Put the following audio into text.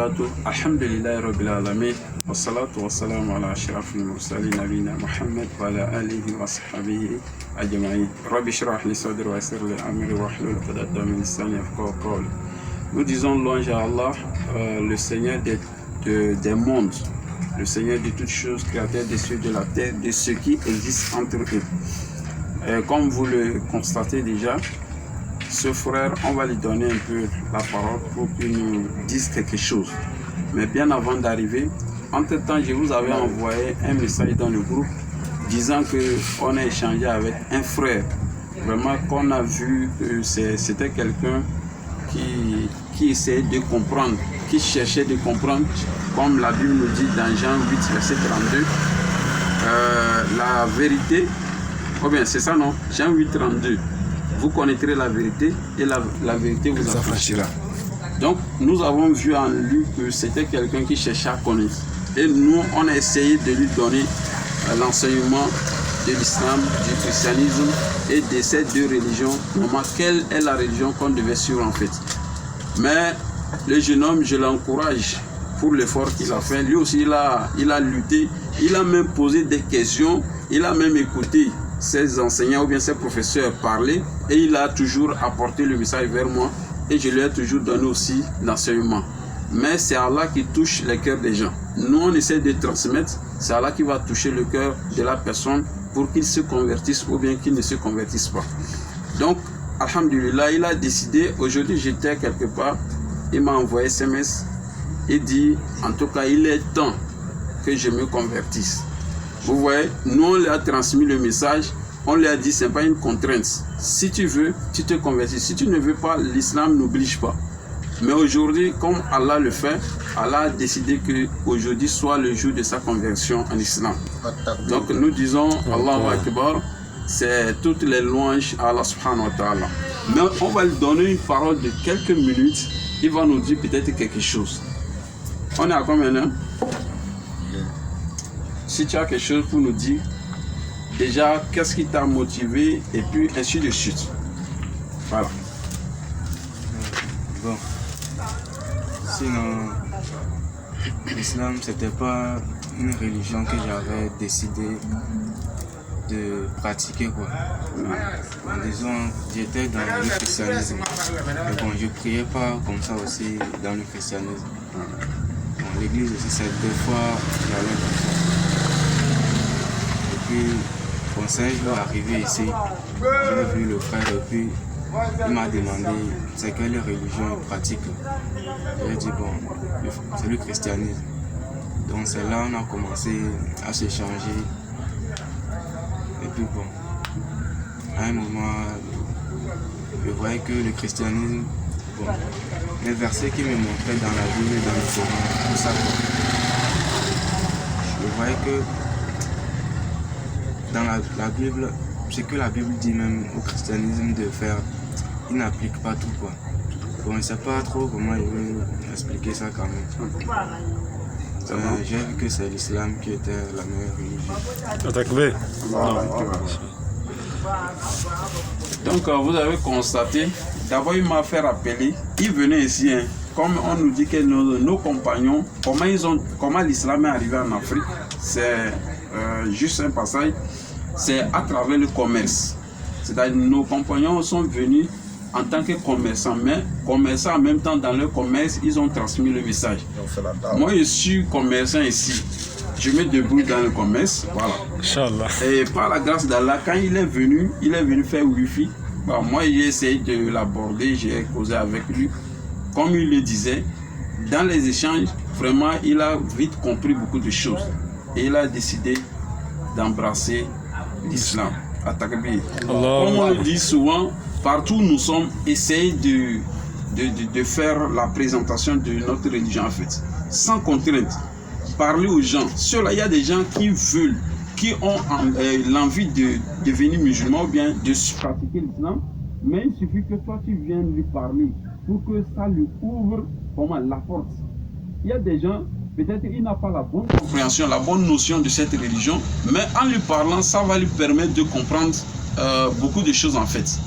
barakatuh. Alhamdulillah Rabbil Alamin. Wa salatu wa salamu ala ashrafil mursalin nabina Muhammad wa ala alihi wa sahbihi ajma'in. Rabbi shrah li sadri wa yassir li amri wa hlul 'uqdatam min lisani yafqahu qawli. Nous disons louange à Allah, le Seigneur des mondes, le Seigneur de toutes choses, créateur des cieux, de la terre, de ce qui existe entre eux. Comme vous le constatez déjà, ce frère, on va lui donner un peu la parole pour qu'il nous dise quelque chose. Mais bien avant d'arriver, entre-temps, je vous avais envoyé un message dans le groupe disant qu'on a échangé avec un frère. Vraiment, qu'on a vu que c'était quelqu'un qui essayait de comprendre, qui cherchait de comprendre, comme la Bible nous dit dans Jean 8, verset 32, la vérité, oh bien c'est ça non, Jean 8, 32. Vous connaîtrez la vérité et la vérité vous affranchira. Donc, nous avons vu en lui que c'était quelqu'un qui cherchait à connaître. Et nous, on a essayé de lui donner l'enseignement de l'islam, du christianisme et de ces deux religions. Vraiment, quelle est la religion qu'on devait suivre en fait. Mais le jeune homme, je l'encourage pour l'effort qu'il a fait. Lui aussi, il a lutté, il a même posé des questions, il a même écouté ses enseignants ou bien ses professeurs parler et il a toujours apporté le message vers moi et je lui ai toujours donné aussi l'enseignement. Mais c'est Allah qui touche les cœurs des gens. Nous on essaie de transmettre, c'est Allah qui va toucher le cœur de la personne pour qu'il se convertisse ou bien qu'il ne se convertisse pas. Donc, alhamdulillah, il a décidé, aujourd'hui j'étais quelque part, il m'a envoyé SMS et dit, en tout cas il est temps que je me convertisse. Vous voyez, nous on lui a transmis le message, on lui a dit c'est pas une contrainte. Si tu veux, tu te convertis. Si tu ne veux pas, l'islam n'oblige pas. Mais aujourd'hui, comme Allah le fait, Allah a décidé que aujourd'hui soit le jour de sa conversion en islam. Donc nous disons Allahu Akbar, c'est toutes les louanges à Allah subhanahu wa ta'ala. Mais on va lui donner une parole de quelques minutes, il va nous dire peut-être quelque chose. On est à combien hein? Si tu as quelque chose pour nous dire, déjà, qu'est-ce qui t'a motivé et puis ainsi de suite. Voilà. Bon. Sinon, l'islam, c'était pas une religion que j'avais décidé de pratiquer, quoi. Bon, disons, j'étais dans le christianisme. Mais bon, je priais pas comme ça aussi dans le christianisme. Bon, l'église aussi, c'est deux fois, j'allais comme ça. Puis, bon, c'est un jour arrivé ici, j'ai vu le frère et puis il m'a demandé c'est quelle religion il pratique. J'ai dit bon, c'est le christianisme. Donc c'est là on a commencé à s'échanger. Et puis bon, à un moment, je voyais que le christianisme, bon, les versets qui me montraient dans la Bible, dans le Coran, tout ça, je voyais que dans la Bible, ce que la Bible dit même au christianisme de faire, il n'applique pas tout quoi. Bon, je ne sais pas trop comment il veut expliquer ça quand même. J'ai vu que c'est l'islam qui était la meilleure religion. Donc vous avez constaté, d'abord il m'a fait rappeler, il venait ici, hein, comme on nous dit que nos compagnons, comment l'islam est arrivé en Afrique, c'est juste un passage, c'est à travers le commerce. C'est-à-dire nos compagnons sont venus en tant que commerçants, mais commerçants en même temps dans leur commerce, ils ont transmis le message. Moi je suis commerçant ici, je me débrouille dans le commerce, voilà. Inch'Allah. Et par la grâce d'Allah, quand il est venu faire Wi-Fi, bon, moi j'ai essayé de l'aborder, j'ai causé avec lui. Comme il le disait, dans les échanges, vraiment il a vite compris beaucoup de choses. Et il a décidé d'embrasser l'islam. At-Takbir. Comme on le dit souvent, partout où nous sommes, essayez de faire la présentation de notre religion en fait, sans contrainte. Parler aux gens. Cela, il y a des gens qui veulent, qui ont l'envie de devenir musulmans ou bien de pratiquer l'islam, mais il suffit que toi tu viennes lui parler pour que ça lui ouvre la porte. Il y a des gens, peut-être il n'a pas la bonne compréhension, la bonne notion de cette religion, mais en lui parlant, ça va lui permettre de comprendre beaucoup de choses en fait.